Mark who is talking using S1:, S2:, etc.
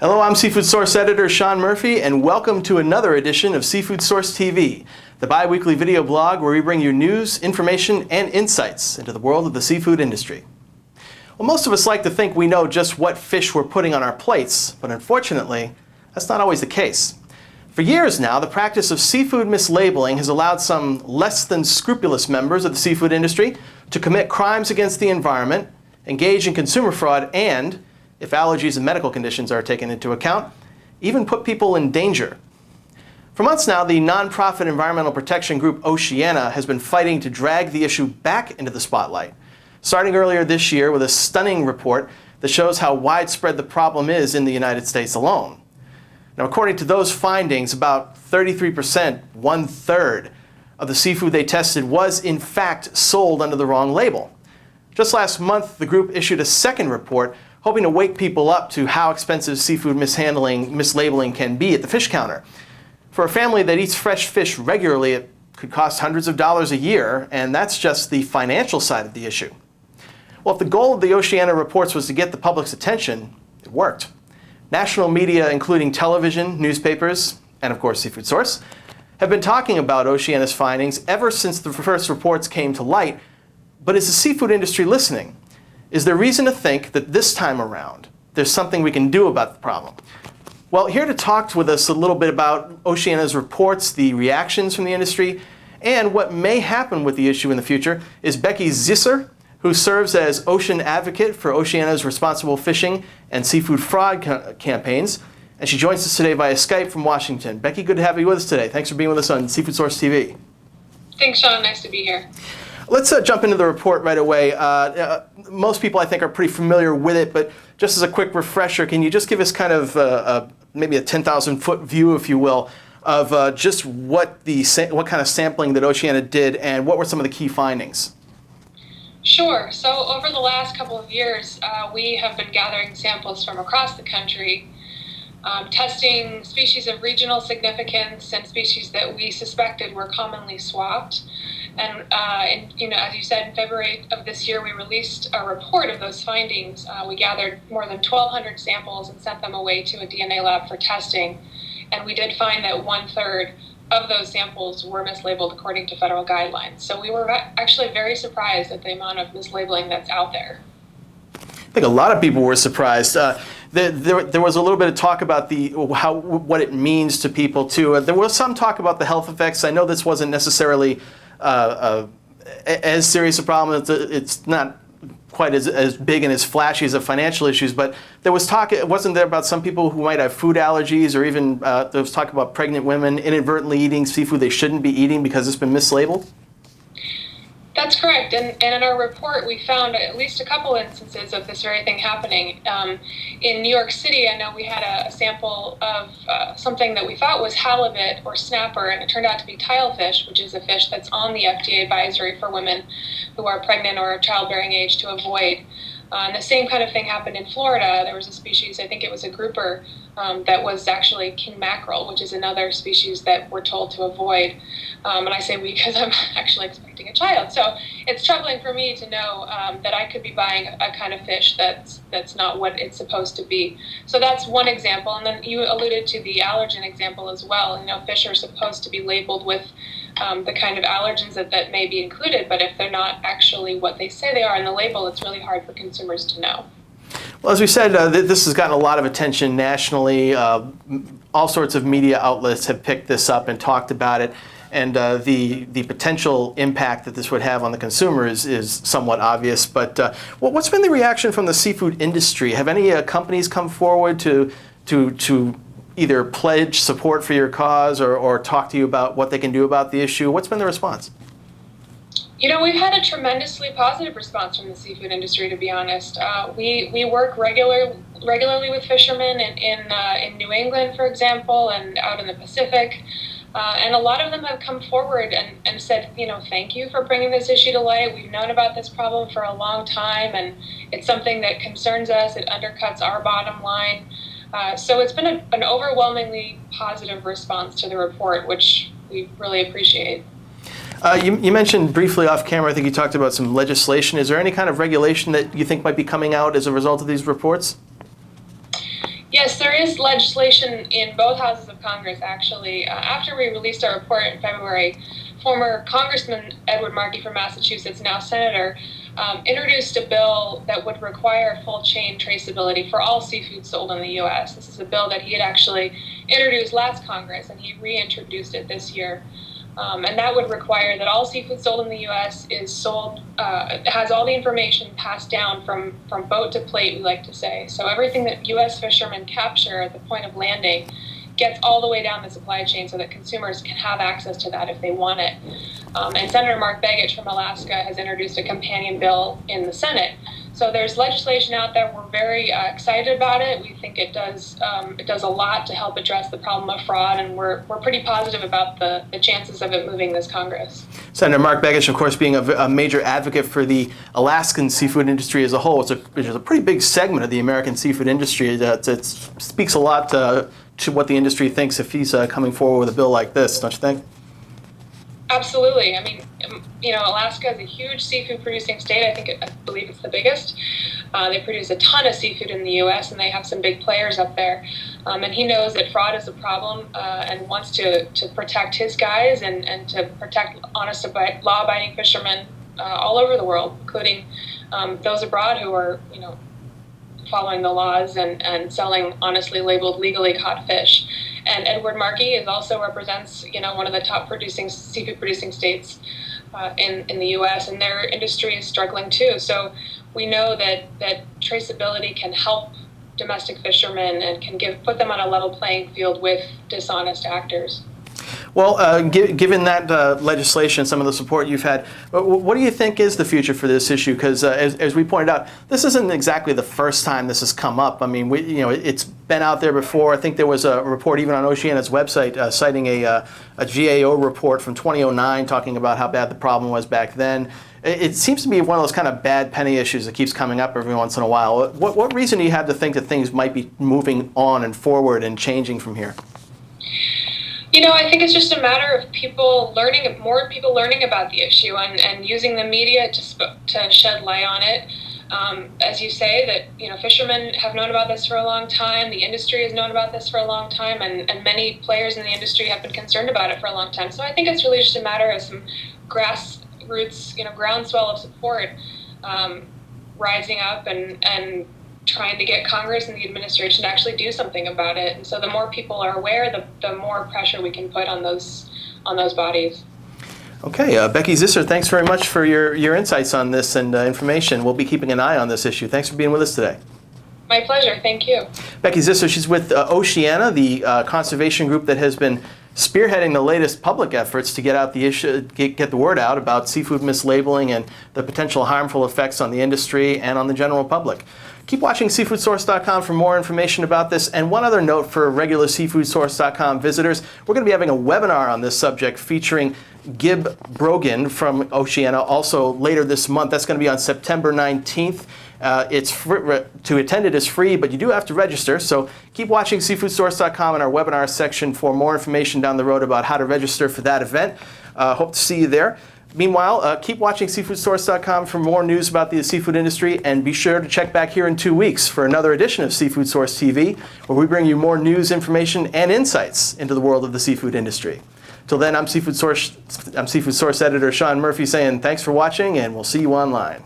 S1: Hello, I'm Seafood Source editor Sean Murphy, and welcome to another edition of Seafood Source TV, the bi-weekly video blog where we bring you news, information, and insights into the world of the seafood industry. Well, most of us like to think we know just what fish we're putting on our plates, but unfortunately, that's not always the case. For years now, the practice of seafood mislabeling has allowed some less than scrupulous members of the seafood industry to commit crimes against the environment, engage in consumer fraud, and, if allergies and medical conditions are taken into account, even put people in danger. For months now, the nonprofit environmental protection group Oceana has been fighting to drag the issue back into the spotlight, starting earlier this year with a stunning report that shows how widespread the problem is in the United States alone. Now, according to those findings, about 33%, one-third, of the seafood they tested was in fact sold under the wrong label. Just last month, the group issued a second report hoping to wake people up to how expensive seafood mislabeling can be at the fish counter. For a family that eats fresh fish regularly, it could cost hundreds of dollars a year, and that's just the financial side of the issue. Well, if the goal of the Oceana reports was to get the public's attention, it worked. National media, including television, newspapers, and of course Seafood Source, have been talking about Oceana's findings ever since the first reports came to light. But is the seafood industry listening? Is there reason to think that this time around there's something we can do about the problem? Well, here to talk with us a little bit about Oceana's reports, the reactions from the industry, and what may happen with the issue in the future is Beckie Zisser, who serves as ocean advocate for Oceana's responsible fishing and seafood fraud campaigns. And she joins us today via Skype from Washington. Beckie, good to have you with us today. Thanks for being with us on Seafood Source TV.
S2: Thanks, Sean. Nice to be here.
S1: Let's jump into the report right away. Most people, I think, are pretty familiar with it, but just as a quick refresher, can you just give us kind of maybe a 10,000-foot view, if you will, of just what kind of sampling that Oceana did and what were some of the key findings?
S2: Sure. So over the last couple of years, we have been gathering samples from across the country, testing species of regional significance and species that we suspected were commonly swapped. And as you said, in February of this year, we released a report of those findings. We gathered more than 1,200 samples and sent them away to a DNA lab for testing. And we did find that one-third of those samples were mislabeled according to federal guidelines. So we were actually very surprised at the amount of mislabeling that's out there.
S1: I think a lot of people were surprised. There was a little bit of talk about what it means to people too. There was some talk about the health effects. I know this wasn't necessarily as serious a problem. It's not quite as big and as flashy as the financial issues, but there was talk, wasn't there, about some people who might have food allergies, or even there was talk about pregnant women inadvertently eating seafood they shouldn't be eating because it's been mislabeled?
S2: That's correct, and in our report we found at least a couple instances of this very thing happening. In New York City, I know we had a sample of something that we thought was halibut or snapper, and it turned out to be tilefish, which is a fish that's on the FDA advisory for women who are pregnant or of childbearing age to avoid. And the same kind of thing happened in Florida. There was a species, I think it was a grouper, that was actually king mackerel, which is another species that we're told to avoid. And I say we because I'm actually expecting a child. So it's troubling for me to know that I could be buying a kind of fish that's not what it's supposed to be. So that's one example. And then you alluded to the allergen example as well. You know, fish are supposed to be labeled with the kind of allergens that may be included, but if they're not actually what they say they are in the label, it's really hard for consumers to know.
S1: Well, as we said, this has gotten a lot of attention nationally. All sorts of media outlets have picked this up and talked about it, and the potential impact that this would have on the consumer is somewhat obvious. But what's been the reaction from the seafood industry? Have any companies come forward to either pledge support for your cause or talk to you about what they can do about the issue? What's been the response?
S2: You know, we've had a tremendously positive response from the seafood industry, to be honest. We work regularly with fishermen in New England, for example, and out in the Pacific. And a lot of them have come forward and said, you know, thank you for bringing this issue to light. We've known about this problem for a long time, and it's something that concerns us. It undercuts our bottom line. So it's been an overwhelmingly positive response to the report, which we really appreciate.
S1: You mentioned briefly off camera, I think you talked about some legislation. Is there any kind of regulation that you think might be coming out as a result of these reports?
S2: Yes, there is legislation in both houses of Congress, actually. After we released our report in February, former Congressman Edward Markey from Massachusetts, now Senator, introduced a bill that would require full chain traceability for all seafood sold in the U.S. This is a bill that he had actually introduced last Congress, and he reintroduced it this year. And that would require that all seafood sold in the U.S. is sold, has all the information passed down from boat to plate, we like to say. So everything that U.S. fishermen capture at the point of landing gets all the way down the supply chain so that consumers can have access to that if they want it. And Senator Mark Begich from Alaska has introduced a companion bill in the Senate. So there's legislation out there. We're very excited about it. We think it does a lot to help address the problem of fraud, and we're pretty positive about the chances of it moving this Congress.
S1: Senator Mark Begich, of course, being a major advocate for the Alaskan seafood industry as a whole, which is a pretty big segment of the American seafood industry. It speaks a lot to what the industry thinks if he's coming forward with a bill like this, don't you think?
S2: Absolutely. I mean, Alaska is a huge seafood producing state. I believe it's the biggest. They produce a ton of seafood in the U.S. and they have some big players up there. And he knows that fraud is a problem and wants to protect his guys and to protect honest, law-abiding fishermen all over the world, including those abroad who are, following the laws and selling honestly labeled, legally caught fish. And Edward Markey also represents, one of the top seafood producing states in the U.S. and their industry is struggling too. So we know that traceability can help domestic fishermen and can put them on a level playing field with dishonest actors.
S1: Well, given that legislation, some of the support you've had, what do you think is the future for this issue? Because as we pointed out, this isn't exactly the first time this has come up. I mean, it's been out there before. I think there was a report even on Oceana's website citing a GAO report from 2009 talking about how bad the problem was back then. It seems to be one of those kind of bad penny issues that keeps coming up every once in a while. What reason do you have to think that things might be moving on and forward and changing from here?
S2: I think it's just a matter of more people learning about the issue and using the media to shed light on it. As you say, that fishermen have known about this for a long time. The industry has known about this for a long time, and many players in the industry have been concerned about it for a long time. So I think it's really just a matter of some grassroots, groundswell of support rising up and trying to get Congress and the administration to actually do something about it. And so the more people are aware, the more pressure we can put on those bodies.
S1: Okay, Beckie Zisser, thanks very much for your insights on this and information. We'll be keeping an eye on this issue. Thanks for being with us today.
S2: My pleasure. Thank you.
S1: Beckie Zisser, she's with Oceana, the conservation group that has been spearheading the latest public efforts to get out the issue, get the word out about seafood mislabeling and the potential harmful effects on the industry and on the general public. Keep watching SeafoodSource.com for more information about this. And one other note for regular SeafoodSource.com visitors, we're going to be having a webinar on this subject featuring Gib Brogan from Oceana also later this month. That's going to be on September 19th. It's free, to attend it is free, but you do have to register. So keep watching SeafoodSource.com in our webinar section for more information down the road about how to register for that event. Hope to see you there. Meanwhile, keep watching SeafoodSource.com for more news about the seafood industry, and be sure to check back here in 2 weeks for another edition of Seafood Source TV, where we bring you more news, information, and insights into the world of the seafood industry. Till then, I'm Seafood Source editor Sean Murphy saying thanks for watching, and we'll see you online.